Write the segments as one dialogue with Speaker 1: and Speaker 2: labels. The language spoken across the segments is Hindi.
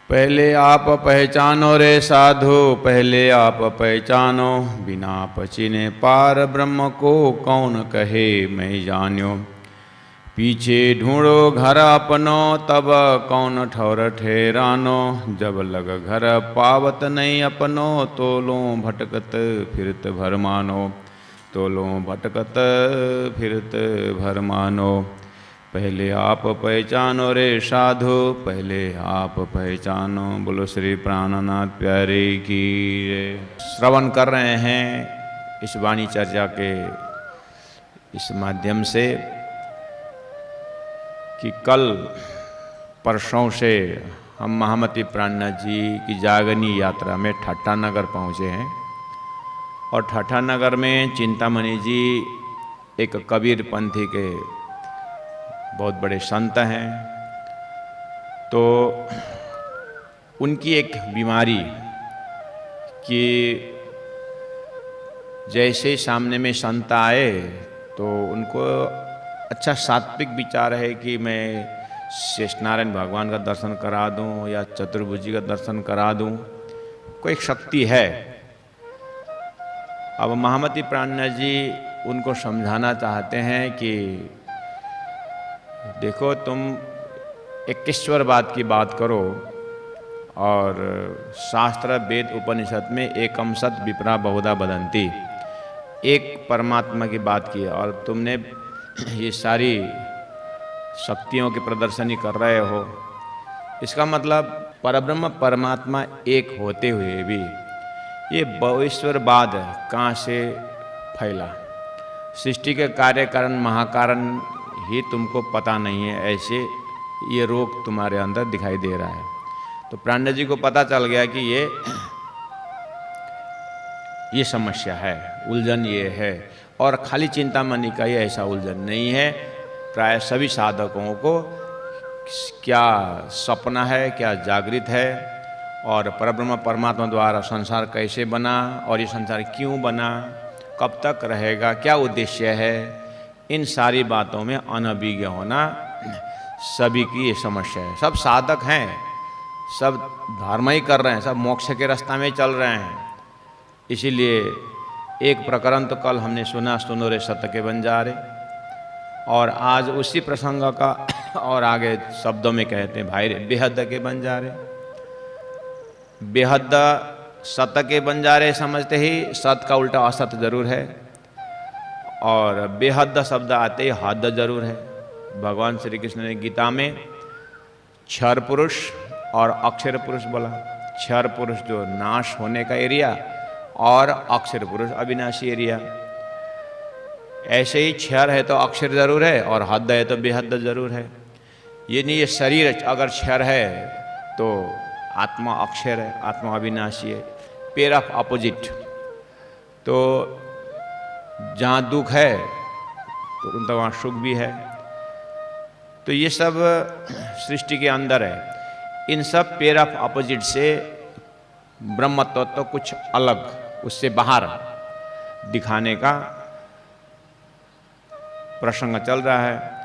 Speaker 1: पहले आप पहचानो रे साधु, पहले आप पहचानो, बिना पचिने पार ब्रह्म को कौन कहे मैं जान्यो। पीछे ढूंढो घर अपनो, तब कौन ठौर ठहरानो। जब लग घर पावत नहीं अपनो, तोलो भटकत फिरत भर मानो, तोलो भटकत फिरत भर मानो। पहले आप पहचानो रे साधु, पहले आप पहचानो। बोलो श्री प्राणनाथ प्यारे की जय। श्रवण कर रहे हैं इस वाणी चर्चा के इस माध्यम से कि कल परसों से हम महामती प्राणनाथ जी की जागनी यात्रा में ठट्टा नगर पहुँचे हैं और ठट्टा नगर में चिंतामणि जी एक कबीर पंथी के बहुत बड़े संत हैं। तो उनकी एक बीमारी कि जैसे सामने में संत आए तो उनको अच्छा सात्विक विचार है कि मैं शेषनारायण भगवान का दर्शन करा दूं या चतुर्भुजी का दर्शन करा दूं, कोई शक्ति है। अब महामती प्राणनाथ जी उनको समझाना चाहते हैं कि देखो तुम 21वाद की बात करो और शास्त्र वेद उपनिषद में एकम सत विप्रा बहुधा वदंती, एक परमात्मा की बात की और तुमने ये सारी शक्तियों की प्रदर्शनी कर रहे हो। इसका मतलब परब्रह्म परमात्मा एक होते हुए भी ये बहुईश्वरवाद कहाँ से फैला। सृष्टि के कार्य कारण महाकारण ही तुमको पता नहीं है, ऐसे ये रोग तुम्हारे अंदर दिखाई दे रहा है। तो प्राणनाथ जी को पता चल गया कि ये समस्या है, उलझन ये है। और खाली चिंतामणि का ही ऐसा उलझन नहीं है, प्राय सभी साधकों को क्या सपना है, क्या जागृत है और परब्रह्म परमात्मा द्वारा संसार कैसे बना और ये संसार क्यों बना, कब तक रहेगा, क्या उद्देश्य है, इन सारी बातों में अनभिज्ञ होना सभी की ये समस्या है। सब साधक हैं, सब धर्म ही कर रहे हैं, सब मोक्ष के रास्ता में चल रहे हैं। इसीलिए एक प्रकरण तो कल हमने सुना, सुनो रे सत के बंजारे, और आज उसी प्रसंग का और आगे शब्दों में कहते हैं भाई रे बेहद के बंजारे। बेहद सत के बंजारे समझते ही सत का उल्टा असत जरूर है और बेहद शब्द आते ही हद जरूर है। भगवान श्री कृष्ण ने गीता में क्षर पुरुष और अक्षर पुरुष बोला। क्षर पुरुष जो नाश होने का एरिया और अक्षर पुरुष अविनाशी एरिया। ऐसे ही क्षर है तो अक्षर जरूर है और हद है तो बेहद जरूर है। ये नहीं, ये शरीर अगर क्षर है तो आत्मा अक्षर है, आत्मा अविनाशी है, पेयर ऑफ अपोजिट। तो जहाँ दुख है तो वहाँ सुख भी है। तो ये सब सृष्टि के अंदर है। इन सब पेयर ऑफ अपोजिट से ब्रह्म तत्व तो कुछ अलग, उससे बाहर दिखाने का प्रसंग चल रहा है।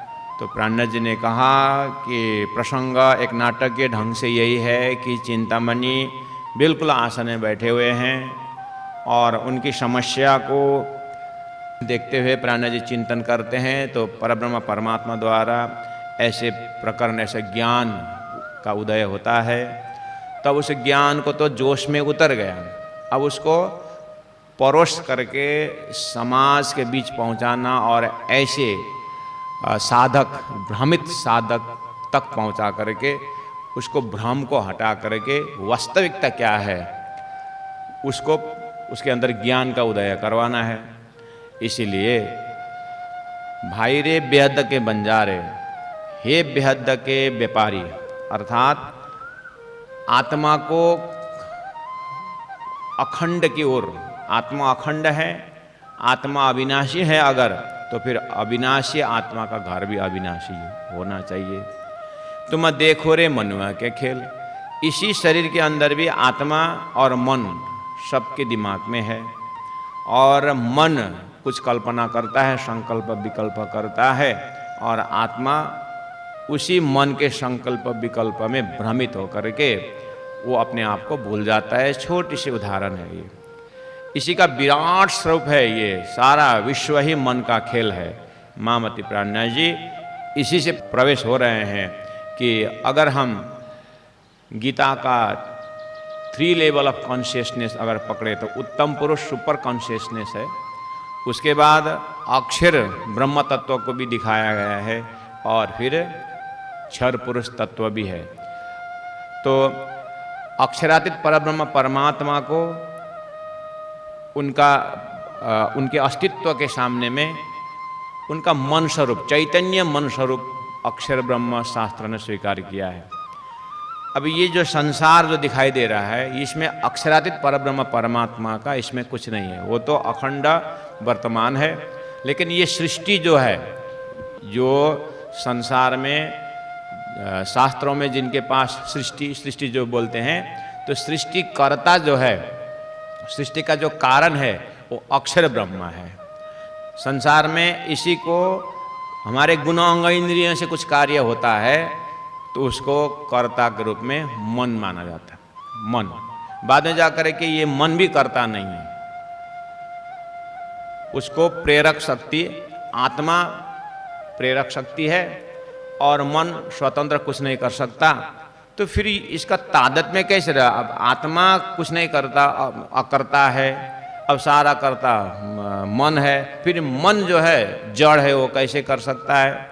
Speaker 1: तो प्राणनाथ जी ने कहा कि प्रसंग एक नाटक के ढंग से यही है कि चिंतामणि बिल्कुल आसन में बैठे हुए हैं और उनकी समस्या को देखते हुए प्राणनाथ जी चिंतन करते हैं। तो परब्रह्म परमात्मा द्वारा ऐसे प्रकरण, ऐसे ज्ञान का उदय होता है। तब उस ज्ञान को तो जोश में उतर गया, अब उसको परोस करके समाज के बीच पहुंचाना और ऐसे साधक, भ्रमित साधक तक पहुंचा करके उसको भ्रम को हटा करके वास्तविकता क्या है उसको, उसके अंदर ज्ञान का उदय करवाना है। इसीलिए भाई रे बेहद के बंजारे, हे बेहद के व्यापारी, अर्थात आत्मा को अखंड की ओर, आत्मा अखंड है, आत्मा अविनाशी है अगर, तो फिर अविनाशी आत्मा का घर भी अविनाशी होना चाहिए। तुम देखो रे मनुआ के खेल, इसी शरीर के अंदर भी आत्मा और मन सबके दिमाग में है और मन कुछ कल्पना करता है, संकल्प विकल्प करता है और आत्मा उसी मन के संकल्प विकल्प में भ्रमित होकर के वो अपने आप को भूल जाता है। छोटी सी उदाहरण है ये, इसी का विराट स्वरूप है। ये सारा विश्व ही मन का खेल है। महामती प्राणनाथ जी इसी से प्रवेश हो रहे हैं कि अगर हम गीता का 3 लेवल ऑफ कॉन्शियसनेस अगर पकड़े तो उत्तम पुरुष सुपर कॉन्शियसनेस है, उसके बाद अक्षर ब्रह्म तत्व को भी दिखाया गया है, और फिर क्षर पुरुष तत्व भी है। तो अक्षरातीत परब्रह्म परमात्मा को उनके अस्तित्व के सामने में उनका मन स्वरूप, चैतन्य मन स्वरूप अक्षर ब्रह्म शास्त्र ने स्वीकार किया है। अब ये जो संसार जो दिखाई दे रहा है, इसमें अक्षरातीत परब्रह्म परमात्मा का इसमें कुछ नहीं है, वो तो अखंड वर्तमान है। लेकिन ये सृष्टि जो है, जो संसार में शास्त्रों में जिनके पास सृष्टि जो बोलते हैं, तो सृष्टि कर्ता जो है, सृष्टि का जो कारण है वो अक्षर ब्रह्म है। संसार में इसी को हमारे गुण अंग इंद्रियों से कुछ कार्य होता है तो उसको कर्ता के रूप में मन माना जाता है। मन बाद में जाकर के ये मन भी कर्ता नहीं है, उसको प्रेरक शक्ति, आत्मा प्रेरक शक्ति है और मन स्वतंत्र कुछ नहीं कर सकता। तो फिर इसका तादात्म्य में कैसे रहा? अब आत्मा कुछ नहीं करता, अकर्ता है, अब सारा करता मन है, फिर मन जो है जड़ है, वो कैसे कर सकता है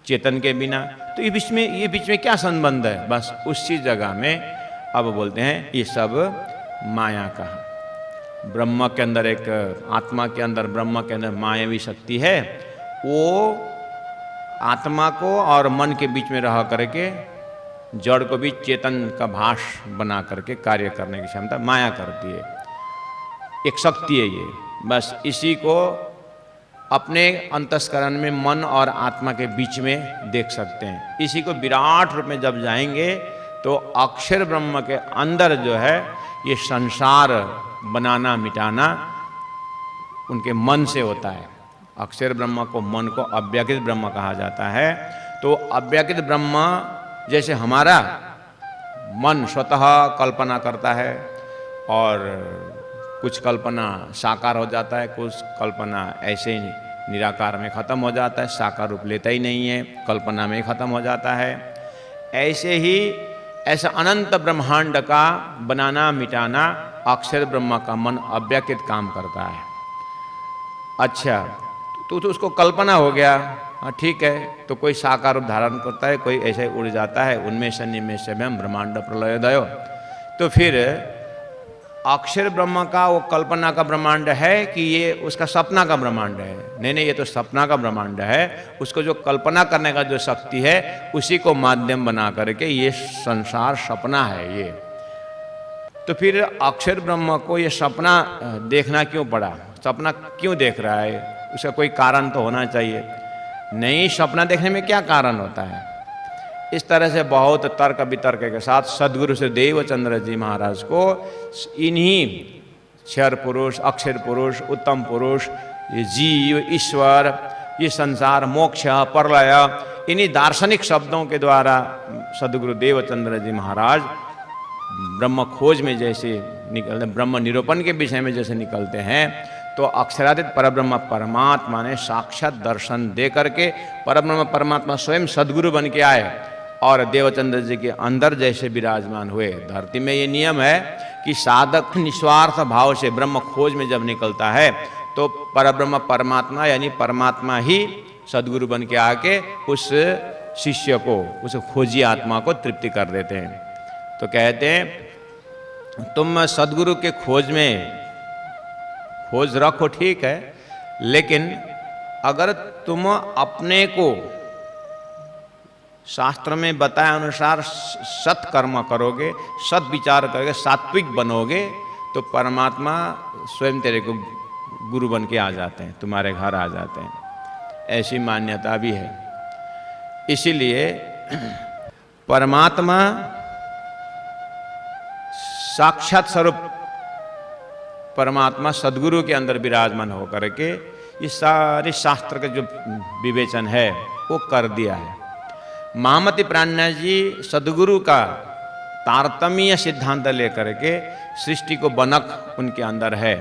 Speaker 1: चेतन के बिना? तो ये बीच में क्या संबंध है? बस उसी जगह में अब बोलते हैं ये सब माया का, ब्रह्म के अंदर एक आत्मा के अंदर, ब्रह्म के अंदर मायावी शक्ति है, वो आत्मा को और मन के बीच में रह करके जड़ को भी चेतन का भास बना करके कार्य करने की क्षमता माया करती है। एक शक्ति है ये। बस इसी को अपने अंतस्करण में मन और आत्मा के बीच में देख सकते हैं। इसी को विराट रूप में जब जाएंगे तो अक्षर ब्रह्म के अंदर जो है ये संसार बनाना मिटाना उनके मन से होता है। अक्षर ब्रह्म को, मन को अव्यक्त ब्रह्म कहा जाता है। तो अव्यक्त ब्रह्म जैसे हमारा मन स्वतः कल्पना करता है और कुछ कल्पना साकार हो जाता है, कुछ कल्पना ऐसे ही निराकार में ख़त्म हो जाता है, साकार रूप लेता ही नहीं है, कल्पना में ख़त्म हो जाता है। ऐसे ही ऐसा अनंत ब्रह्मांड का बनाना मिटाना अक्षर ब्रह्म का मन अव्यक्त काम करता है। अच्छा, तो उसको कल्पना हो गया, हाँ ठीक है, तो कोई साकार रूप धारण करता है, कोई ऐसे उड़ जाता है, उनमें से निमेश में ब्रह्मांड प्रलयोदय। तो फिर अक्षर ब्रह्म का वो कल्पना का ब्रह्मांड है कि ये उसका सपना का ब्रह्मांड है? नहीं, ये तो सपना का ब्रह्मांड है। उसको जो कल्पना करने का जो शक्ति है उसी को माध्यम बना करके ये संसार सपना है ये। तो फिर अक्षर ब्रह्म को ये सपना देखना क्यों पड़ा? सपना क्यों देख रहा है? उसका कोई कारण तो होना चाहिए। नहीं, सपना देखने में क्या कारण होता है? इस तरह से बहुत तर्क वितर्क के साथ सदगुरु श्री देवचंद्र जी महाराज को इन्हीं क्षर पुरुष, अक्षर पुरुष, उत्तम पुरुष, ये जीव, ईश्वर, ये संसार, मोक्ष, प्रलय, इन्हीं दार्शनिक शब्दों के द्वारा सदगुरु देवचंद्र जी महाराज ब्रह्म खोज में जैसे निकलते, ब्रह्म निरूपण के विषय में जैसे निकलते हैं, तो अक्षरातीत परब्रह्म परमात्मा ने साक्षात दर्शन दे करके परब्रह्म परमात्मा स्वयं सदगुरु बन के आए और देवचंद्र जी के अंदर जैसे विराजमान हुए। धरती में ये नियम है कि साधक निस्वार्थ भाव से ब्रह्म खोज में जब निकलता है तो परब्रह्म परमात्मा यानी परमात्मा ही सदगुरु बन के आके उस शिष्य को, उस खोजी आत्मा को तृप्ति कर देते हैं। तो कहते हैं तुम सदगुरु के खोज रखो, ठीक है, लेकिन अगर तुम अपने को शास्त्र में बताए अनुसार सत्कर्म करोगे, सत विचार करोगे, सात्विक बनोगे, तो परमात्मा स्वयं तेरे को गुरु बन के आ जाते हैं, तुम्हारे घर आ जाते हैं। ऐसी मान्यता भी है। इसीलिए परमात्मा साक्षात स्वरूप परमात्मा सदगुरु के अंदर विराजमान होकर के ये सारे शास्त्र का जो विवेचन है वो कर दिया है। महामती प्राणनाथ जी सदगुरु का तारतम्य सिद्धांत लेकर के सृष्टि को बनक उनके अंदर है।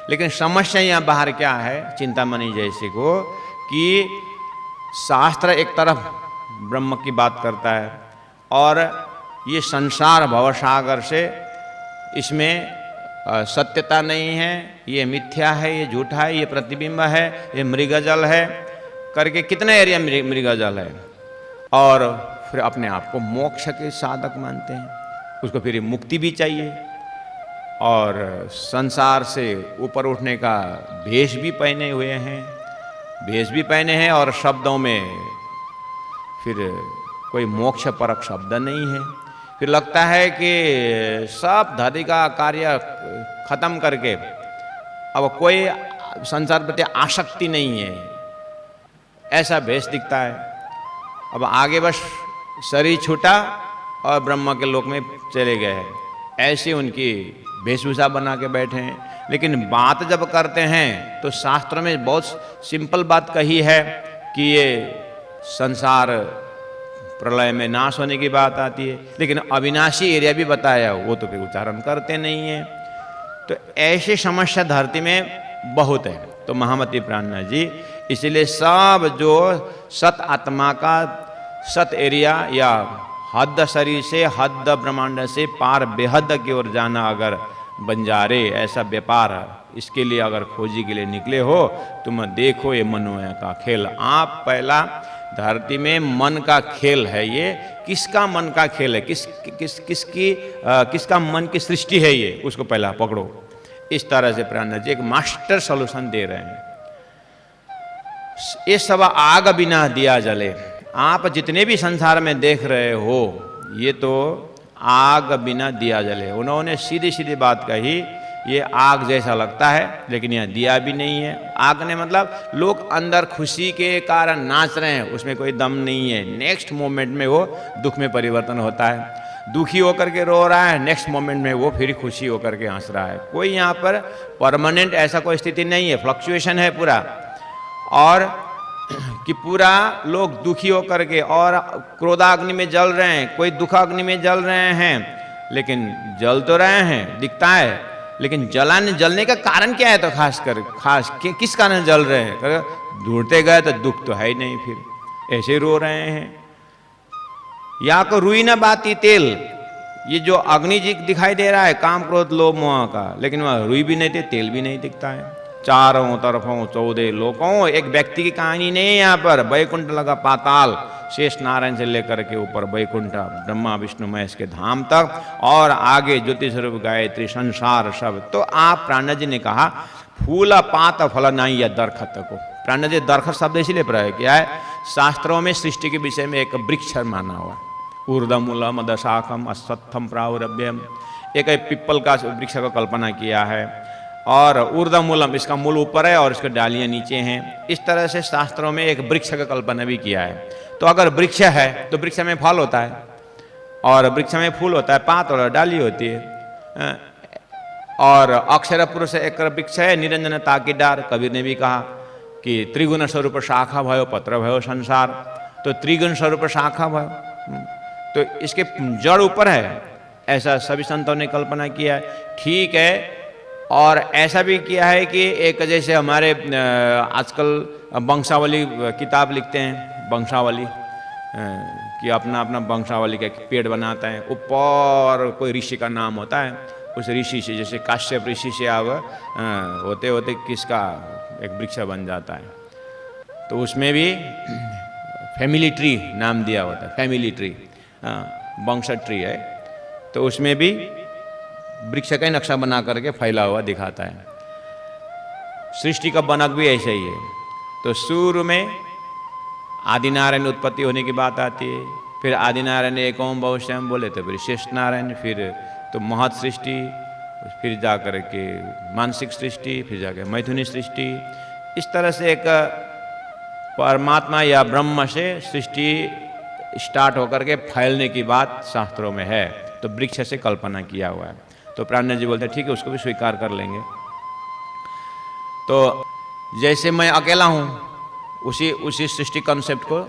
Speaker 1: लेकिन समस्या यहाँ बाहर क्या है, चिंतामणि जैसे को, कि शास्त्र एक तरफ ब्रह्म की बात करता है और ये संसार भवसागर से इसमें सत्यता नहीं है, ये मिथ्या है, ये झूठा है, ये प्रतिबिंब है, ये मृगजल है करके कितने एरिया मृगजल है, और फिर अपने आप को मोक्ष के साधक मानते हैं। उसको फिर मुक्ति भी चाहिए और संसार से ऊपर उठने का भेष भी पहने हुए हैं, और शब्दों में फिर कोई मोक्ष परक शब्द नहीं है। फिर लगता है कि सब धरती का कार्य खत्म करके अब कोई संसार प्रति आसक्ति नहीं है, ऐसा भेष दिखता है। अब आगे बस शरीर छूटा और ब्रह्मा के लोक में चले गए हैं, ऐसे उनकी वेशभूषा बना के बैठे हैं। लेकिन बात जब करते हैं तो शास्त्र में बहुत सिंपल बात कही है कि ये संसार प्रलय में नाश होने की बात आती है, लेकिन अविनाशी एरिया भी बताया, वो तो फिर उच्चारण करते नहीं है। तो ऐसी समस्या धरती में बहुत है। तो महामती प्राणनाथ जी इसलिए सब जो सत आत्मा का सत एरिया या हद शरीर से हद ब्रह्मांड से पार बेहद की ओर जाना अगर बंजारे ऐसा व्यापार, इसके लिए अगर खोजी के लिए निकले हो, तुम देखो ये मनोय का खेल। आप पहला धरती में मन का खेल है, ये किसका मन का खेल है, किसका मन की सृष्टि है, ये उसको पहला पकड़ो। इस तरह से प्राणनाथ जी एक मास्टर सॉल्यूशन दे रहे हैं। ये सब आग बिना दिया जले। आप जितने भी संसार में देख रहे हो, ये तो आग बिना दिया जले। उन्होंने सीधी सीधी बात कही, ये आग जैसा लगता है लेकिन यह दिया भी नहीं है। आग ने मतलब लोग अंदर खुशी के कारण नाच रहे हैं, उसमें कोई दम नहीं है। नेक्स्ट मोमेंट में वो दुख में परिवर्तन होता है, दुखी होकर के रो रहा है, नेक्स्ट मोमेंट में वो फिर खुशी होकर के हंस रहा है। कोई यहाँ पर परमानेंट ऐसा कोई स्थिति नहीं है, फ्लक्चुएशन है पूरा। और कि पूरा लोग दुखी होकर के और क्रोधाग्नि में जल रहे हैं, कोई दुखाग्नि में जल रहे हैं, लेकिन जल तो रहे हैं, दिखता है, लेकिन जलने का कारण क्या है? तो खास किस कारण जल रहे हैं? ढूंढते गए तो दुख तो है ही नहीं, फिर ऐसे रो रहे हैं। या को रुई न बाती तेल, ये जो अग्नि जी दिखाई दे रहा है काम क्रोध लोभ मोह का, लेकिन वह रुई भी नहीं थे, तेल भी नहीं दिखता है। चारों तरफों 14 लोकों, एक व्यक्ति की कहानी नहीं है यहाँ पर। वैकुंठ लगा पाताल, शेष नारायण से लेकर के ऊपर वैकुंठ, ब्रह्मा विष्णु महेश के धाम तक, और आगे ज्योति स्वरूप गायत्री, संसार सब। तो आप प्राणनाथ जी ने कहा फूल पात फल नहीं या दरखत को। प्राणनाथ जी दरखत शब्द इसलिए प्रयोग किया है, शास्त्रों में सृष्टि के विषय में एक वृक्ष माना हुआ, ऊर्ध्वमूलम अधशाखम अश्वत्थम प्रावरभ्यम, एक पिप्पल का वृक्ष का कल्पना किया है। और ऊर्ध्वमूलम, इसका मूल ऊपर है और इसके डालियां नीचे हैं। इस तरह से शास्त्रों में एक वृक्ष का कल्पना भी किया है। तो अगर वृक्ष है तो वृक्ष में फल होता है, और वृक्ष में फूल होता है, पात और डाली होती है। और अक्षर पुरुष एक वृक्ष है, निरंजन ताकीदार। कबीर ने भी कहा कि त्रिगुण स्वरूप शाखा भयो पत्र भयो संसार। तो त्रिगुण स्वरूप शाखा भयो, तो इसके जड़ ऊपर है, ऐसा सभी संतों ने कल्पना किया है। ठीक है। और ऐसा भी किया है कि एक जैसे हमारे आजकल वंशावली किताब लिखते हैं, वंशावली कि अपना अपना वंशावली का पेड़ बनाता है, ऊपर कोई ऋषि का नाम होता है, उस ऋषि से, जैसे काश्यप ऋषि से अब होते होते किसका एक वृक्ष बन जाता है। तो उसमें भी फैमिली ट्री नाम दिया होता है, फैमिली ट्री, वंश ट्री है। तो उसमें भी वृक्ष का नक्शा बना करके फैला हुआ दिखाता है। सृष्टि का बनक भी ऐसे ही है। तो शुरू में आदिनारायण उत्पत्ति होने की बात आती है, फिर आदिनारायण एक ओम बहुश्याम बोले, तो फिर शेष नारायण, फिर तो महत सृष्टि, फिर जा कर के मानसिक सृष्टि, फिर जाकर मैथुनी सृष्टि। इस तरह से एक परमात्मा या ब्रह्म से सृष्टि स्टार्ट होकर के फैलने की बात शास्त्रों में है। तो वृक्ष से कल्पना किया हुआ है। तो प्राणनाथ जी बोलते हैं ठीक है, उसको भी स्वीकार कर लेंगे। तो जैसे मैं अकेला हूँ, उसी सृष्टि कॉन्सेप्ट को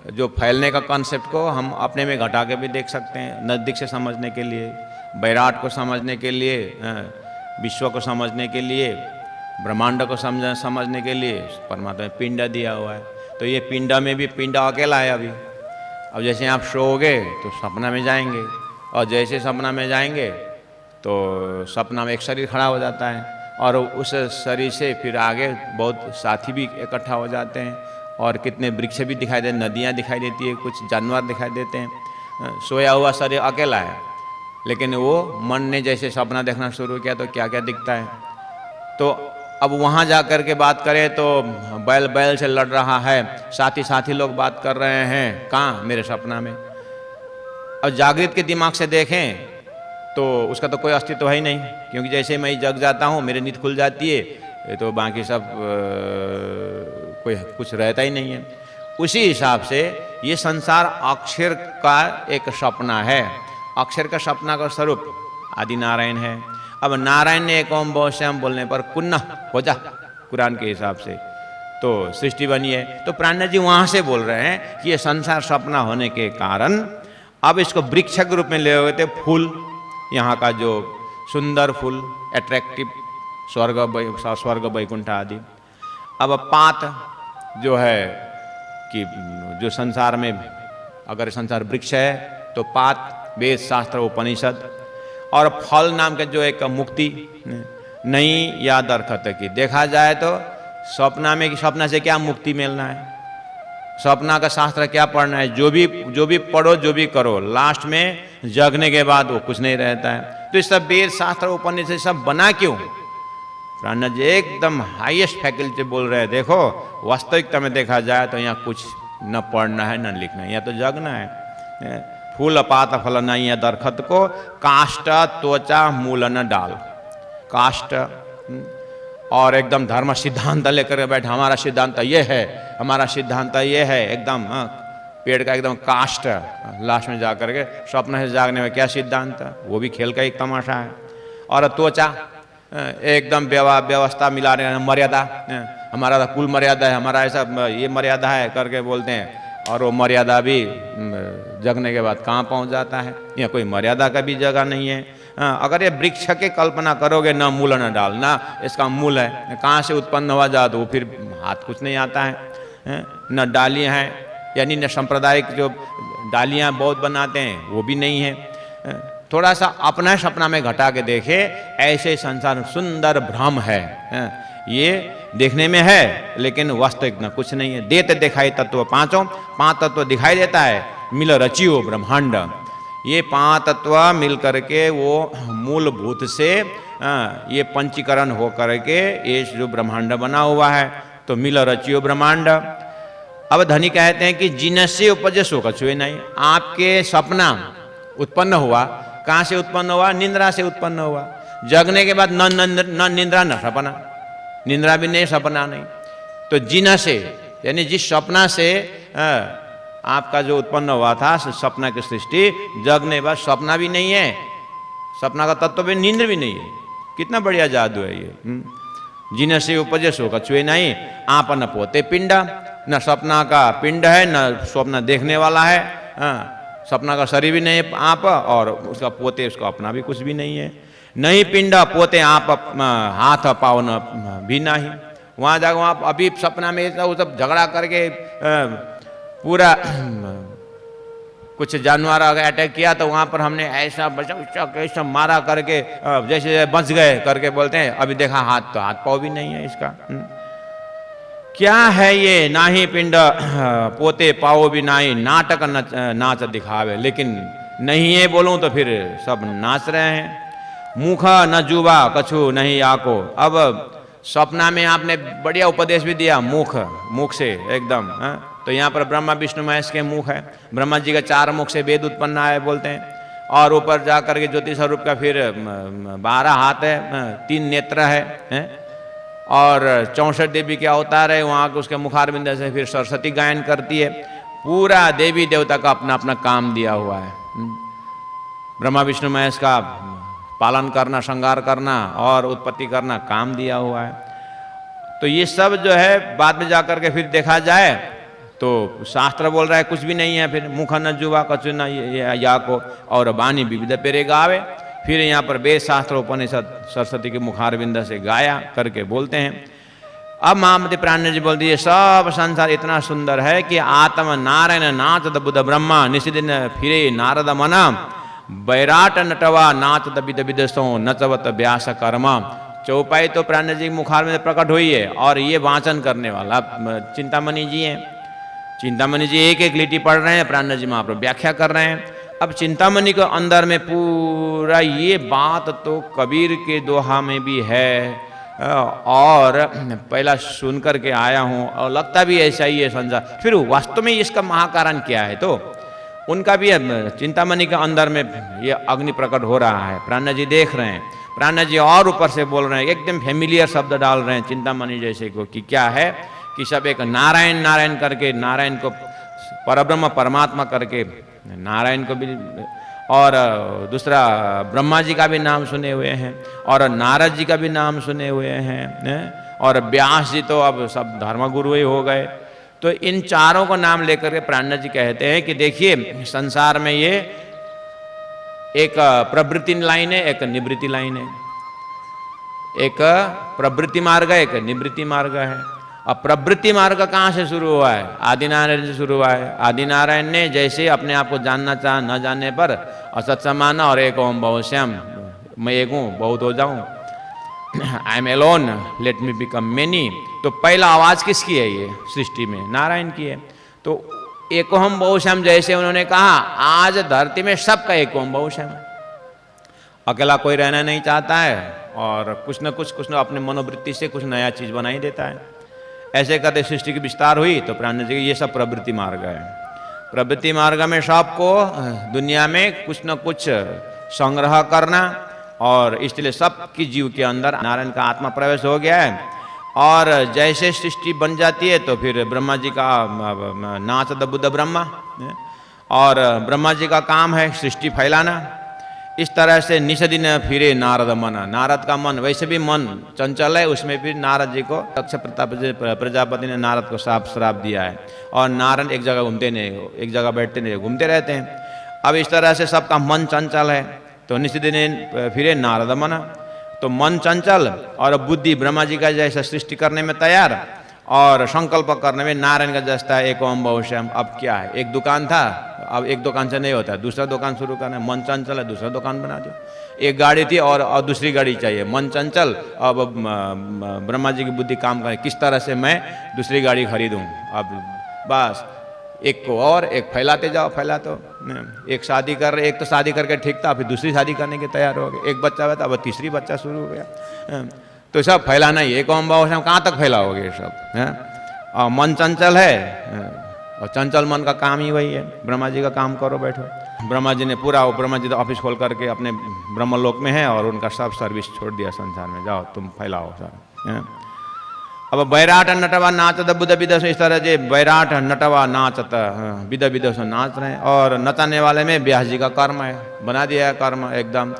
Speaker 1: जो फैलने का कॉन्सेप्ट को हम अपने में घटा के भी देख सकते हैं, नज़दीक से समझने के लिए, बैराट को समझने के लिए, विश्व को समझने के लिए, ब्रह्मांड को समझने के लिए परमात्मा ने पिंड दिया हुआ है। तो ये पिंड में भी पिंड अकेला है अभी। अब जैसे आप सोओगे तो सपना में जाएंगे, और जैसे सपना में जाएंगे तो सपना में एक शरीर खड़ा हो जाता है, और उस शरीर से फिर आगे बहुत साथी भी इकट्ठा हो जाते हैं, और कितने वृक्ष भी दिखाई देते, नदियाँ दिखाई देती है, कुछ जानवर दिखाई देते हैं। सोया हुआ शरीर अकेला है, लेकिन वो मन ने जैसे सपना देखना शुरू किया तो क्या क्या दिखता है। तो अब वहाँ जा कर के बात करें तो बैल बैल से लड़ रहा है, साथी लोग बात कर रहे हैं, कहाँ? मेरे सपना में। और जागृत के दिमाग से देखें तो उसका तो कोई अस्तित्व है ही नहीं, क्योंकि जैसे मैं जग जाता हूँ, मेरी नींद खुल जाती है, तो बाकी सब कोई कुछ रहता ही नहीं है। उसी हिसाब से ये संसार अक्षर का एक सपना है। अक्षर का सपना का स्वरूप आदि नारायण है। अब नारायण ने एक ओम बहुश्याम बोलने पर कुन्ना हो जा, कुरान के हिसाब से तो सृष्टि बनी है। तो प्राण जी वहाँ से बोल रहे हैं कि ये संसार सपना होने के कारण अब इसको वृक्ष के रूप में ले हुए थे। फूल, यहाँ का जो सुंदर फूल, एट्रैक्टिव, स्वर्ग वैकुंठ आदि। अब पात जो है कि जो संसार में अगर संसार वृक्ष है तो पात, वेद, शास्त्र, उपनिषद, और फल नाम के जो एक मुक्ति नहीं या दरखत की। देखा जाए तो सपना में, सपना से क्या मुक्ति मिलना है, सपना का शास्त्र क्या पढ़ना है, जो भी पढ़ो, जो भी करो, लास्ट में जगने के बाद वो कुछ नहीं रहता है। तो ये सब वेद, शास्त्र, उपनिषद सब बना क्यों? प्राण जी एकदम हाईएस्ट फैकल्टी बोल रहे हैं, देखो वास्तविकता में देखा जाए तो यहाँ कुछ न पढ़ना है न लिखना है, यहाँ तो जगना है। फूल पात फल नहीं है दरखत को, काष्ट त्वचा मूल न डाल। काष्ट और एकदम धर्म सिद्धांत लेकर बैठे, हमारा सिद्धांत ये है, हमारा सिद्धांत ये है, एकदम पेड़ का एकदम काष्ट। लास्ट में जा करके स्वप्न से जागने में क्या सिद्धांत, वो भी खेल का एक तमाशा है। और त्वचा एकदम व्यवस्था मिला रहे हैं, मर्यादा, हमारा कुल मर्यादा है, हमारा ऐसा ये मर्यादा है करके बोलते हैं, और वो मर्यादा भी जगने के बाद कहाँ पहुँच जाता है। यहाँ कोई मर्यादा का भी जगह नहीं है। अगर ये वृक्ष की कल्पना करोगे, ना मूल न डाल, ना इसका मूल है, कहाँ से उत्पन्न हुआ जा, तो फिर हाथ कुछ नहीं आता है। न डालियाँ हैं, यानी न सांप्रदायिक जो डालियाँ बहुत बनाते हैं वो भी नहीं है। थोड़ा सा अपना सपना में घटा के देखे, ऐसे संसार सुंदर भ्रम है। ये देखने में है लेकिन वास्तविक न कुछ नहीं है। देते दिखाई तत्व पांच तत्व दिखाई देता है, मिल रचियो ब्रह्मांड। ये 5 तत्व मिल करके वो मूलभूत से ये पंचीकरण हो करके ये जो ब्रह्मांड बना हुआ है, तो मिल रचियो ब्रह्मांड। अब धनी कहते हैं कि जिनसे उपजे सो कछुए नहीं। आपके सपना उत्पन्न हुआ, कहाँ से उत्पन्न हुआ? निंद्रा से उत्पन्न हुआ। जगने के बाद न निंद्रा न सपना, निंद्रा भी नहीं, सपना नहीं। तो जिन से, यानी जिस सपना से आपका जो उत्पन्न हुआ था सपना की सृष्टि, जगने बाद सपना भी नहीं है, सपना का तत्व भी, नींद भी नहीं है। कितना बढ़िया जादू है ये। जिन से उपजे सो कछुए नहीं, आप न पोते पिंड, न सपना का पिंड है, न स्वप्न देखने वाला है। सपना का शरीर भी नहीं आप, और उसका पोते, उसका अपना भी कुछ भी नहीं है। नहीं पिंड पोते आप, हाथ पाँव न भी नहीं। वहाँ जाकर वहाँ अभी सपना में वो सब झगड़ा करके पूरा कुछ जानवर अगर अटैक किया तो वहाँ पर हमने ऐसा बचा कैसा मारा करके जैसे बच गए करके बोलते हैं, अभी देखा हाथ तो हाथ पाँव भी नहीं है इसका। क्या है ये? ना ही पिंड पोते पाओ भी नाही, नाटक नाच दिखावे। लेकिन नहीं है बोलूं तो फिर सब नाच रहे हैं। मुख न जुबा कछु नहीं आको। अब सपना में आपने बढ़िया उपदेश भी दिया, मुख से एकदम। तो यहाँ पर ब्रह्मा विष्णु महेश के मुख है। ब्रह्मा जी का 4 मुख से वेद उत्पन्न है बोलते हैं। और ऊपर जा करके ज्योति स्वरूप का फिर 12 हाथ है, 3 नेत्र है, और 64 देवी के अवतार है। वहाँ के उसके मुखारबिंद से फिर सरस्वती गायन करती है। पूरा देवी देवता का अपना अपना काम दिया हुआ है। ब्रह्मा विष्णु महेश का पालन करना, श्रृंगार करना और उत्पत्ति करना काम दिया हुआ है। तो ये सब जो है बाद में जाकर के फिर देखा जाए तो शास्त्र बोल रहा है कुछ भी नहीं है, फिर मुख न जुवा कछु न या को और वाणी विविध पेरे गावे। फिर यहाँ पर वेद शास्त्र उपनिषद सरस्वती के मुखारविंद से गाया करके बोलते हैं। अब महामती प्राण जी बोलती है सब संसार इतना सुंदर है कि आत्म नारायण नाचत बुध ब्रह्मा निशिदिन फिरे नारद मना बैराट नटवा नाचत विद विदसो नचवत व्यास कर्मा। चौपाई तो प्राण जी मुखार में प्रकट हुई है और ये वाचन करने वाला चिंतामणि जी हैं। चिंतामणि जी एक एक लिटी पढ़ रहे हैं, प्राण जी महाप्रभु व्याख्या कर रहे हैं। अब चिंतामणि के अंदर में पूरा ये बात तो कबीर के दोहा में भी है और पहला सुन कर के आया हूँ और लगता भी ऐसा ही है संसार। फिर वास्तव में इसका महाकारण क्या है, तो उनका भी चिंतामणि के अंदर में ये अग्नि प्रकट हो रहा है। प्राण जी देख रहे हैं, प्राण जी और ऊपर से बोल रहे हैं, एकदम फेमिलियर शब्द डाल रहे हैं चिंतामणि जैसे को कि क्या है कि सब एक नारायण नारायण करके, नारायण को परब्रह्म परमात्मा करके नारायण को भी, और दूसरा ब्रह्मा जी का भी नाम सुने हुए हैं और नारद जी का भी नाम सुने हुए हैं और व्यास जी तो अब सब धर्मगुरु ही हो गए। तो इन चारों को नाम लेकर के प्राण जी कहते हैं कि देखिए संसार में ये एक प्रवृत्ति लाइन है, एक निवृत्ति लाइन है, एक प्रवृत्ति मार्ग है, एक निवृत्ति मार्ग है। अब प्रवृत्ति मार्ग कहाँ से शुरू हुआ है? आदिनारायण से शुरू हुआ है। आदिनारायण ने जैसे अपने आप को जानना चाहा, न जानने पर असत समाना और एक ओम बहुश्याम, मैं एक हूँ बहुत हो जाऊँ, I am alone let me become many. तो पहला आवाज किसकी है? ये सृष्टि में नारायण की है। तो एक ओम बहुश्याम जैसे उन्होंने कहा, आज धरती में सबका एक ओम बहुश्याम है। अकेला कोई रहना नहीं चाहता है और कुछ न अपने मनोवृत्ति से कुछ नया चीज बना ही देता है। ऐसे करते सृष्टि की विस्तार हुई तो प्राण जी ये सब प्रवृत्ति मार्ग है। प्रवृत्ति मार्ग में सबको दुनिया में कुछ न कुछ संग्रह करना, और इसलिए सबकी जीव के अंदर नारायण का आत्मा प्रवेश हो गया है। और जैसे सृष्टि बन जाती है तो फिर ब्रह्मा जी का नाच द बुद्ध ब्रह्मा, और ब्रह्मा जी का काम है सृष्टि फैलाना। इस तरह से निषदिन फिरे नारद मन, नारद का मन वैसे भी मन चंचल है, उसमें भी नारद जी को दक्ष प्रजापति ने नारद को श्राप दिया है और नारद एक जगह घूमते नहीं, एक जगह बैठते नहीं, घूमते रहते हैं। अब इस तरह से सबका मन चंचल है तो निषदिन फिरे नारद मन, तो मन चंचल और बुद्धि ब्रह्मा जी का जैसा सृष्टि करने में तैयार और संकल्प करने में नारायण का जैसा है एक ओम बहुश्याम। अब क्या है, एक दुकान था, अब एक दुकान से नहीं होता है, दूसरा दुकान शुरू करना है, मन चंचल है दूसरा दुकान बना दो। एक गाड़ी थी और दूसरी गाड़ी चाहिए, मन चंचल, अब ब्रह्मा जी की बुद्धि काम करे किस तरह से मैं दूसरी गाड़ी खरीदूं। अब बस एक को और एक फैलाते जाओ, फैलाते एक शादी कर रहे, एक तो शादी करके ठीक था, फिर दूसरी शादी करने के तैयार हो गए, एक बच्चा हुआ था अब तीसरी बच्चा शुरू हो गया। तो सब फैलाना ही, एक ओम बहुश्याम कहाँ तक फैलाओगे ये सब है? और मन चंचल है और चंचल मन का काम ही वही है, ब्रह्मा जी का काम करो बैठो। ब्रह्मा जी ने पूरा, ब्रह्मा जी तो ऑफिस खोल करके अपने ब्रह्मलोक में है और उनका सब सर्विस छोड़ दिया संसार में, जाओ तुम फैलाओ सारा। अब बैराट नटवा नाचत बुध विदस, इस तरह से बैराट नटवा नाचत विद विदस नाच रहे हैं। और नचाने वाले में व्यास जी का कर्म है, बना दिया कर्म एकदम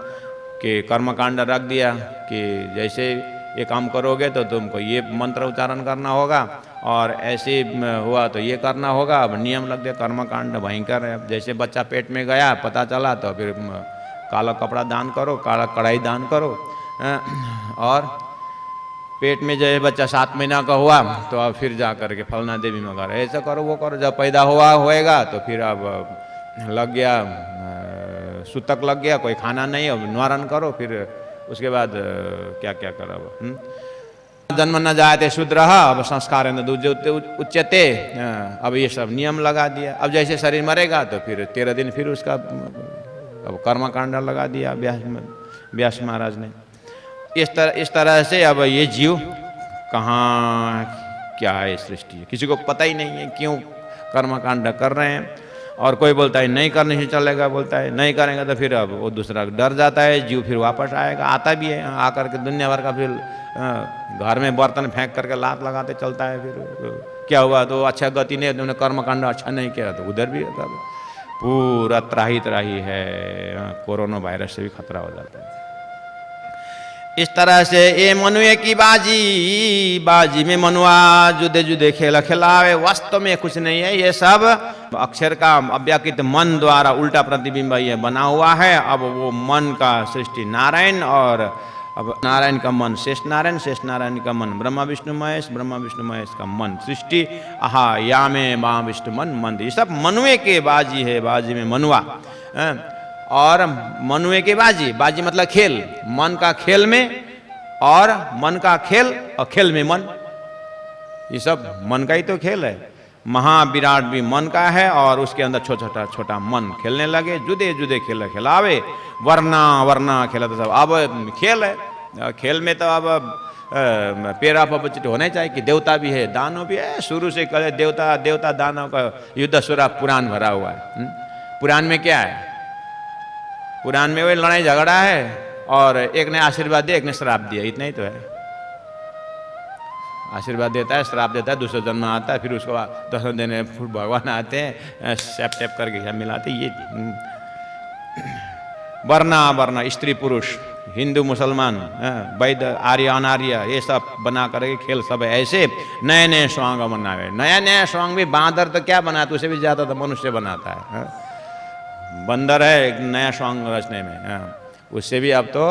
Speaker 1: कि कर्म कांड रख दिया कि जैसे ये काम करोगे तो तुमको ये मंत्र उच्चारण करना होगा और ऐसे हुआ तो ये करना होगा। अब नियम लग गया, कर्म कांड भयंकर है। जैसे बच्चा पेट में गया पता चला तो फिर काला कपड़ा दान करो, काला कढ़ाई दान करो। और पेट में जब बच्चा 7 महीना का हुआ तो अब फिर जा करके फलना देवी में करो, ऐसा करो वो करो। जब पैदा होएगा तो फिर अब लग गया सूतक लग गया, कोई खाना नहीं, अब निवारण करो। फिर उसके बाद क्या क्या करो, जन्म न जायते शूद्र, अब संस्कार न उच्यते, अब ये सब नियम लगा दिया। अब जैसे शरीर मरेगा तो फिर 13 दिन फिर उसका अब कर्मकांड लगा दिया व्यास महाराज ने। इस तरह से अब ये जीव कहाँ क्या है सृष्टि, किसी को पता ही नहीं है क्यों कर्मकांड कर रहे हैं। और कोई बोलता है नहीं करने से चलेगा, बोलता है नहीं करेंगे तो फिर अब वो दूसरा डर जाता है, जीव फिर वापस आएगा, आता भी है, आकर के दुनिया भर का फिर घर में बर्तन फेंक करके लात लगाते चलता है। फिर क्या हुआ तो अच्छा गति नहीं, तुमने कर्मकांड अच्छा नहीं किया तो उधर भी पूरा त्राही है, कोरोना वायरस से भी खतरा हो जाता है। इस तरह से ये मनुए की बाजी, बाजी में मनुआ जुदे जुदे खेल खिलावे, वास्तव में कुछ नहीं है, ये सब अक्षर का अव्याकृत मन द्वारा उल्टा प्रतिबिंब ये बना हुआ है। अब वो मन का सृष्टि नारायण, और अब नारायण का मन शेष नारायण, शेष नारायण का मन ब्रह्मा विष्णु महेश, ब्रह्मा विष्णु महेश का मन सृष्टि, आहा या में माँ विष्णु मन मंद, ये सब मनुए के बाजी है, बाजी में मनुआ। और मनुए के बाजी, बाजी मतलब खेल, मन का खेल में, और मन का खेल और खेल में मन, ये सब मन का ही तो खेल है। महाविराट भी मन का है, और उसके अंदर छोटा छोटा मन खेलने लगे, जुदे जुदे खेल खिलावे, वरना वरना खेला तो सब अब खेल है। खेल में तो अब पेरा पबचित होने चाहिए कि देवता भी है, दानव भी है, शुरू से कहे देवता देवता दानव का युद्ध सुरा पुराण भरा हुआ है। पुराण में क्या है? पुराण में वही लड़ाई झगड़ा है, और एक ने आशीर्वाद दिया, एक ने श्राप दिया, इतना ही तो है। आशीर्वाद देता है, श्राप देता है, दूसरा जन्म आता है, फिर उसको 10 दिन भगवान आते हैं, सैप टैप करके मिलाते। ये वर्णा वर्णा, स्त्री पुरुष, हिंदू मुसलमान, वैद्य आर्य अनार्य, ये सब बना करके खेल सब ऐसे नए नए स्वांग बनावे। नया नया स्वांग भी बांदर तो क्या बनाता, उसे भी ज़्यादा तो मनुष्य बनाता है। बंदर है एक नया स्वांग रचने में, उससे भी अब तो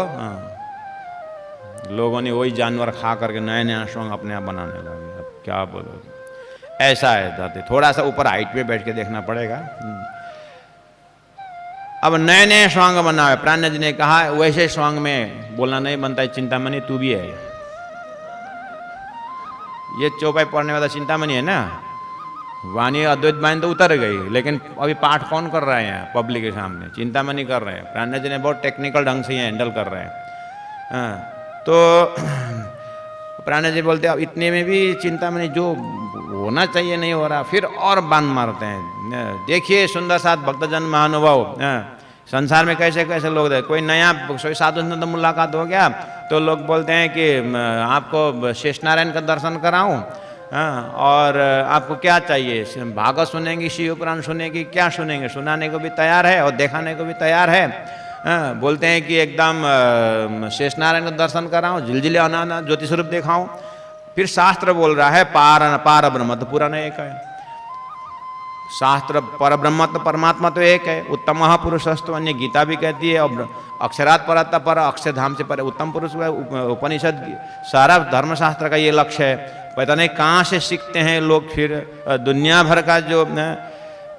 Speaker 1: लोगों ने वही जानवर खा करके नए नया स्वांग अपने आप बनाने लगे। अब क्या बोलो, ऐसा है धरती। थोड़ा सा ऊपर हाइट पे बैठ के देखना पड़ेगा। अब नए नए स्वांग बनावे। प्राण जी ने कहा वैसे स्वांग में बोलना नहीं बनता है, चिंतामणि तू भी है। ये चौपाई पढ़ने वाला चिंतामणि है ना, वाणी अद्वैत बाइन तो उतर गई, लेकिन अभी पाठ कौन कर रहे हैं पब्लिक के सामने? चिंतामणि कर रहे हैं। प्राण जी ने बहुत टेक्निकल ढंग से हैंडल कर रहे हैं। तो प्राण जी बोलते अब इतने में भी चिंतामणि जो होना चाहिए नहीं हो रहा, फिर और बान मारते हैं। देखिए सुंदर साथ भक्तजन महानुभाव, संसार में कैसे कैसे लोग थे। कोई नया कोई साधु से तो मुलाकात हो गया तो लोग बोलते हैं कि आपको शेष नारायण का दर्शन कराऊं, और आपको क्या चाहिए, भागवत सुनेंगी, शिव पुराण सुनेंगी, क्या सुनेंगे? सुनाने को भी तैयार है और दिखाने को भी तैयार है। बोलते हैं कि एकदम शेष नारायण का दर्शन कराऊं, झिलझिले अनाना ज्योति स्वरूप दिखाऊं। फिर शास्त्र बोल रहा है पार ब्रह्म तो पुराण एक है। शास्त्र पर ब्रह्म तो परमात्मा तो एक है। उत्तम महापुरुषस्तु अन्य गीता भी कहती है, और अक्षरात परत पर, अक्षरधाम से पर उत्तम पुरुष। उपनिषद सारा धर्मशास्त्र का ये लक्ष्य है। पता नहीं कहाँ से सीखते हैं लोग फिर दुनिया भर का जो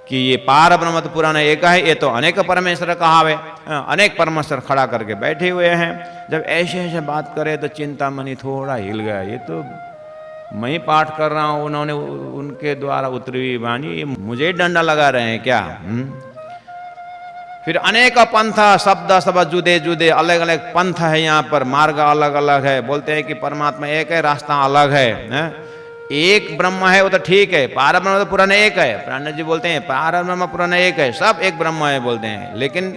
Speaker 1: कि ये पार ब्रह्म तो पुराण एक है, ये तो अनेक परमेश्वर कहावे, अनेक परमेश्वर खड़ा करके बैठे हुए हैं। जब ऐसे ऐसे बात करे तो चिंतामणि थोड़ा हिल गया। ये तो मैं ही पाठ कर रहा हूँ, उन्होंने उनके द्वारा उतरी हुई वाणी मुझे डंडा लगा रहे हैं क्या? फिर अनेक पंथ शब्द सब जुदे जुदे अलग अलग पंथ है, यहाँ पर मार्ग अलग अलग है। बोलते हैं कि परमात्मा एक है, रास्ता अलग है। एक ब्रह्म है वो तो ठीक है, पार ब्रह्म तो पुराण एक है। प्राण जी बोलते हैं पार ब्रह्म पुराण एक है, सब एक ब्रह्म है बोलते हैं। लेकिन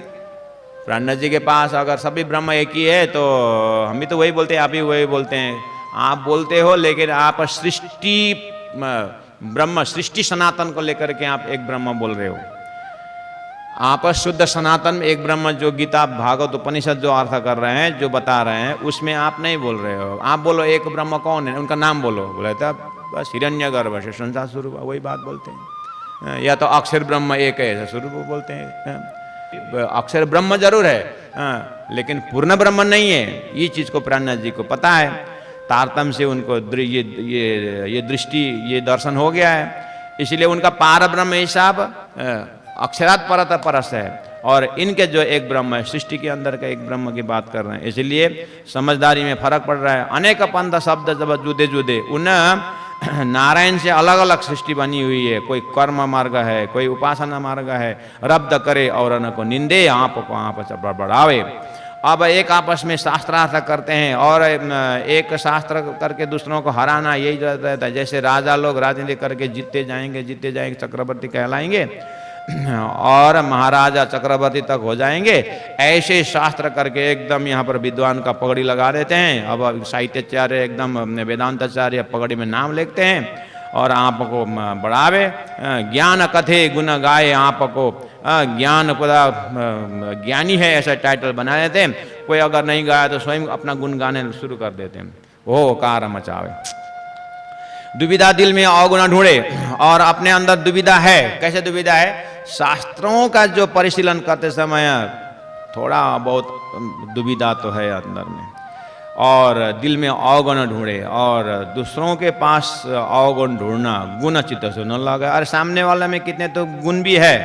Speaker 1: प्राण जी के पास अगर सभी ब्रह्म एक ही है तो हम भी तो वही बोलते हैं, आप भी वही बोलते हैं। आप बोलते हो लेकिन आप सृष्टि ब्रह्म, सृष्टि सनातन को लेकर के आप एक ब्रह्म बोल रहे हो। आप शुद्ध सनातन में एक ब्रह्म, जो गीता भागवत उपनिषद जो अर्थ कर रहे हैं, जो बता रहे हैं, उसमें आप नहीं बोल रहे हो। आप बोलो एक ब्रह्म कौन है, उनका नाम बोलो। बोले तब बस हिरण्यगर्भ से संसार स्वरूप, वही बात बोलते हैं। या तो अक्षर ब्रह्म एक है ऐसा स्वरूप बोलते हैं। अक्षर ब्रह्म जरूर है, लेकिन पूर्ण ब्रह्म नहीं है। ये चीज को प्राणनाथ जी को पता है। तारतम्य से उनको ये दृष्टि, ये दर्शन हो गया है। इसलिए उनका पार ब्रह्म हिसाब अक्षरात परत परस है, और इनके जो एक ब्रह्म है, सृष्टि के अंदर का एक ब्रह्म की बात कर रहे हैं। इसलिए समझदारी में फर्क पड़ रहा है। अनेक पंथ शब्द जब जुदे जुदे, उन नारायण से अलग अलग सृष्टि बनी हुई है। कोई कर्म मार्ग है, कोई उपासना मार्ग है। रब्द करे और न को निंदे, आप को आप बढ़ावे। अब एक आपस में शास्त्रार्थ करते हैं, और एक शास्त्र करके दूसरों को हराना, यही रहता है। जैसे राजा लोग राजनीति करके जीतते जाएंगे चक्रवर्ती कहलाएंगे, और महाराजा चक्रवर्ती तक हो जाएंगे। ऐसे शास्त्र करके एकदम यहाँ पर विद्वान का पगड़ी लगा देते हैं। अब साहित्याचार्य एकदम वेदांताचार्य पगड़ी में नाम लिखते हैं, और आपको बढ़ावे। ज्ञान कथे गुण गाए आपको, ज्ञानी है ऐसा टाइटल बना देते हैं। कोई अगर नहीं गाया तो स्वयं अपना गुण गाने शुरू कर देते हैं, वो कार मचावे। दुविधा दिल में अवगुण ढूंढे, और अपने अंदर दुविधा है। कैसे दुविधा है? शास्त्रों का जो परिशीलन करते समय थोड़ा बहुत दुविधा तो है अंदर में, और दिल में अवगुण ढूंढे, और दूसरों के पास अवगुण ढूंढना, गुण चित्त से न लगे। और सामने वाले में कितने तो गुण भी है,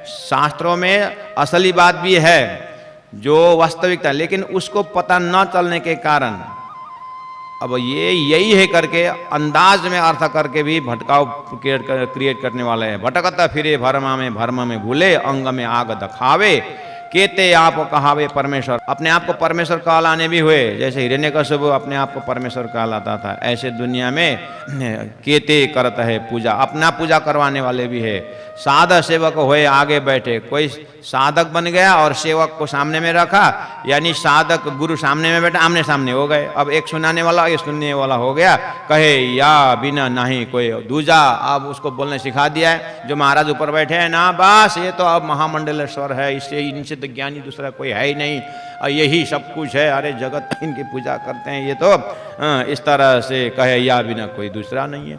Speaker 1: शास्त्रों में असली बात भी है जो वास्तविकता, लेकिन उसको पता न चलने के कारण अब ये यही है करके अंदाज में अर्थ करके भी भटकाव क्रिएट करने वाले हैं। भटकता फिरे भरमा में भूले, अंग में आग दखावे, केते आप कहावे परमेश्वर। अपने आप को परमेश्वर कहलाने भी हुए, जैसे हिरण्यकश्यप अपने आप को परमेश्वर कहलाता था, ऐसे दुनिया में केते करता है पूजा, अपना पूजा करवाने वाले भी है। साधक सेवक हुए आगे बैठे, कोई साधक बन गया और सेवक को सामने में रखा, यानी साधक गुरु सामने में बैठा, आमने सामने हो गए। अब एक सुनाने वाला एक सुनने वाला हो गया, कहे या बिना नहीं कोई दूजा। अब उसको बोलने सिखा दिया है, जो महाराज ऊपर बैठे हैं ना, बस ये तो अब महामंडलेश्वर है, इससे इनसे तो ज्ञानी दूसरा कोई है ही नहीं, और यही सब कुछ है, अरे जगत इनकी पूजा करते हैं ये तो, इस तरह से कहे या बिना कोई दूसरा नहीं है,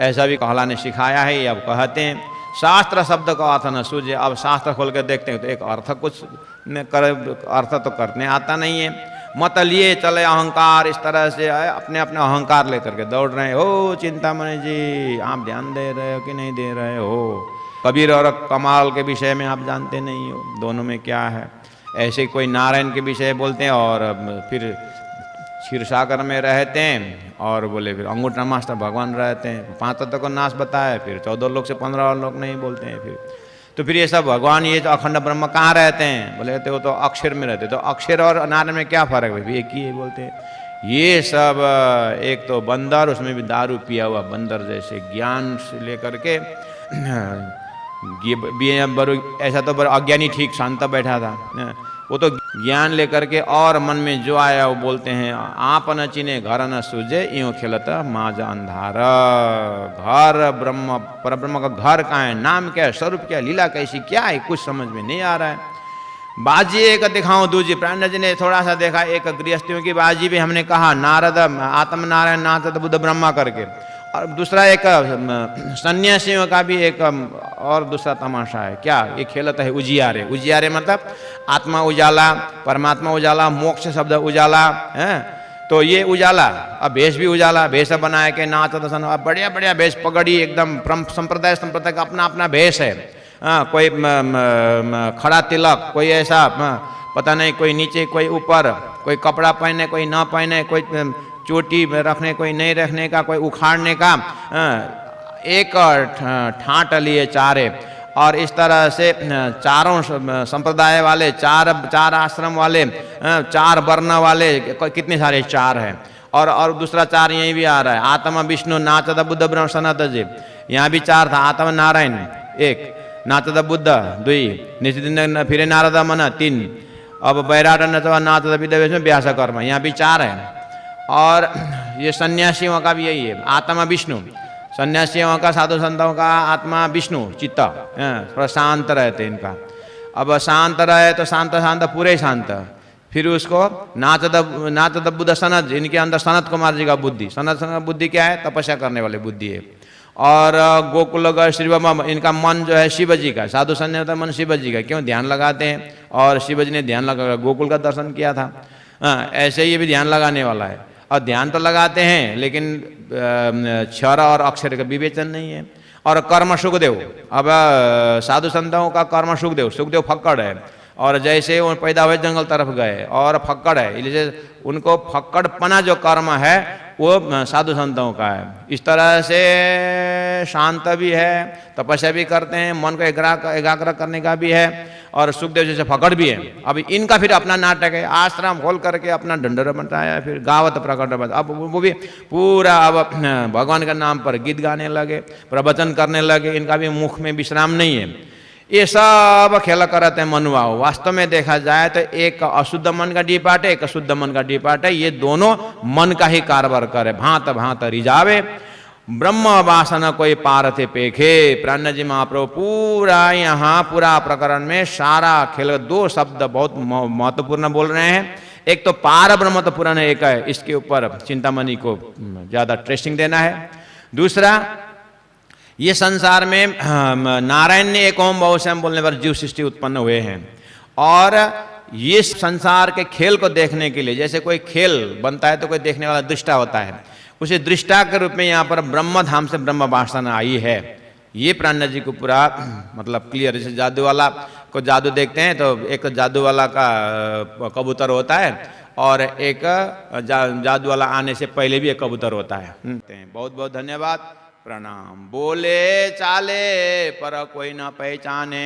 Speaker 1: ऐसा भी कहला ने सिखाया है। ये अब कहते हैं शास्त्र शब्द का अर्थ न सूझे। अब शास्त्र खोल कर देखते हैं तो एक अर्थ कुछ अर्थ तो करने आता नहीं है। मत लिए चले अहंकार, इस तरह से अपने अपने अहंकार लेकर के दौड़ रहे हैं। हो चिंतामणि जी, आप ध्यान दे रहे हो कि नहीं दे रहे हो? कबीर और कमाल के विषय में आप जानते नहीं हो, दोनों में क्या है। ऐसे कोई नारायण के विषय बोलते हैं और फिर क्षीरसागर में रहते हैं, और बोले फिर अंगूठा मास्टर भगवान रहते हैं। 5 तत्व को नाश बताया, फिर 14 लोग से 15 लोग नहीं बोलते हैं। फिर तो फिर ये सब भगवान, ये जो अखंड ब्रह्म कहाँ रहते हैं? बोले तो वो तो अक्षर में रहते। तो अक्षर और नारायण में क्या फर्क है? भाई एक ही है बोलते हैं। ये सब एक तो बंदर, उसमें भी दारू पिया हुआ बंदर जैसे, ज्ञान से लेकर के ऐसा तो अज्ञानी ठीक शांत बैठा था, वो तो ज्ञान लेकर के और मन में जो आया वो बोलते हैं। आप न चिने घर न सूझे, यूँ खेलता माजा अंधार। घर ब्रह्म, परब्रह्म का घर कहाँ है, नाम क्या है, स्वरूप क्या है, लीला कैसी क्या है, कुछ समझ में नहीं आ रहा है। बाजी एक दिखाऊं दूजी, प्राण जी ने थोड़ा सा देखा, एक गृहस्थियों की बाजी भी हमने कहा, नारद आत्म नारायण नाथ बुद्ध ब्रह्मा करके, और दूसरा एक सन्यासियों का भी एक और दूसरा तमाशा है। क्या ये खेलता है? उजियारे। उजियारे मतलब आत्मा उजाला, परमात्मा उजाला, मोक्ष शब्द उजाला है। तो ये उजाला, अब भेष भी उजाला, भेष बनाए के नाच दर्शन, अब बढ़िया बढ़िया भेष, पगड़ी एकदम संप्रदाय का अपना अपना भेष है। कोई खड़ा तिलक, कोई ऐसा पता नहीं, कोई नीचे कोई ऊपर, कोई कपड़ा पहने कोई ना पहने, कोई चोटी रखने कोई नहीं रखने का, कोई उखाड़ने का, एक ठाट लिए चारे। और इस तरह से चारों संप्रदाय वाले, चार आश्रम वाले, 4 वर्ण वाले, कितने सारे 4 हैं। और दूसरा 4 यहीं भी आ रहा है, आत्मा विष्णु नाचद बुद्ध ब्रह्म सनातन जी, यहाँ भी 4 था। आत्मा नारायण 1, नाचद बुद्ध 2, निश्चित फिर नारद मन 3, अब बैराट नाचद विद्या में व्यास कर्म, यहाँ भी 4 है। और ये सन्यासियों का भी यही है, आत्मा विष्णु। सन्यासियों का, साधु संतों का आत्मा विष्णु चित्त, थोड़ा शांत रहते इनका। अब शांत रहे तो शांत शांत पूरे शांत। फिर उसको नाचद बुद्ध सनत, इनके अंदर सनत कुमार जी का बुद्धि। सनत बुद्धि क्या है? तपस्या करने वाली बुद्धि है। और गोकुल श्री इनका मन जो है शिव जी का, साधु संत मन शिव जी का, क्यों ध्यान लगाते हैं, और शिव जी ने ध्यान लगा गोकुल का दर्शन किया था। ऐसे ही ये भी ध्यान लगाने वाला है। और ध्यान तो लगाते हैं, लेकिन क्षर और अक्षर का विवेचन नहीं है। और कर्म सुखदेव, अब साधु संतों का कर्म सुखदेव फक्कड़ है, और जैसे वो पैदा हुए जंगल तरफ गए और फक्कड़ है, इसलिए उनको फक्कड़पना जो कर्म है वो साधु संतों का है। इस तरह से शांत भी है, तपस्या भी करते हैं, मन को एकाग्र करने का भी है, और सुखदेव जैसे फकड़ भी है। अब इनका फिर अपना नाटक है, आश्रम खोल करके अपना ढंढर बताया, फिर गावत प्रकट बता। अब वो भी पूरा अब भगवान के नाम पर गीत गाने लगे, प्रवचन करने लगे, इनका भी मुख में विश्राम नहीं है। ये सब खेल करते हैं मनुआओ। वास्तव में देखा जाए तो एक अशुद्ध मन का डीपाट है, एक शुद्ध मन का डीपाट है। ये दोनों मन का ही कारबर करे, भांत भांत रिझावे। ब्रह्म वासन कोई पारथे पेखे। प्राण जी महाप्रभु पूरा यहाँ पूरा प्रकरण में सारा खेल, दो शब्द बहुत महत्वपूर्ण बोल रहे हैं। एक तो पार ब्रह्म तो पुराण एक है, इसके ऊपर चिंतामणि को ज्यादा ट्रेसिंग देना है। दूसरा, ये संसार में नारायण ने एक ओम बहुश्याम बोलने पर जीव सृष्टि उत्पन्न हुए हैं, और ये संसार के खेल को देखने के लिए, जैसे कोई खेल बनता है तो कोई देखने वाला दृष्टा होता है, उसी दृष्टा के रूप में यहाँ पर ब्रह्म धाम से ब्रह्म वासना आई है। ये प्राण जी को पूरा मतलब क्लियर। जैसे जादू वाला को जादू देखते हैं तो एक जादू वाला का कबूतर होता है, और एक जादू वाला आने से पहले भी एक कबूतर होता है। बहुत बहुत धन्यवाद, प्रणाम। बोले चाले पर कोई न पहचाने,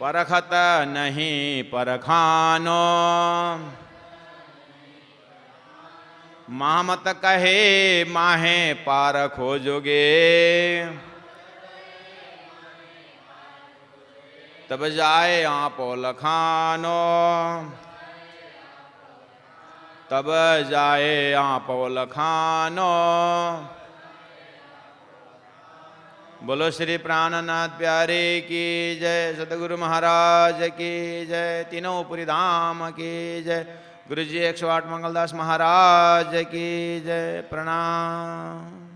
Speaker 1: परखत नहीं परखानो, मामत कहे माहे पार खोजोगे, तब जाए आपो लखानो, तब जाए आपो लखानो। बोलो श्री प्राणनाथ प्यारे की जय, सतगुरु महाराज की जय, तीनों पुरी धाम की जय, गुरु जी 108 मंगलदास महाराज की जय। प्रणाम।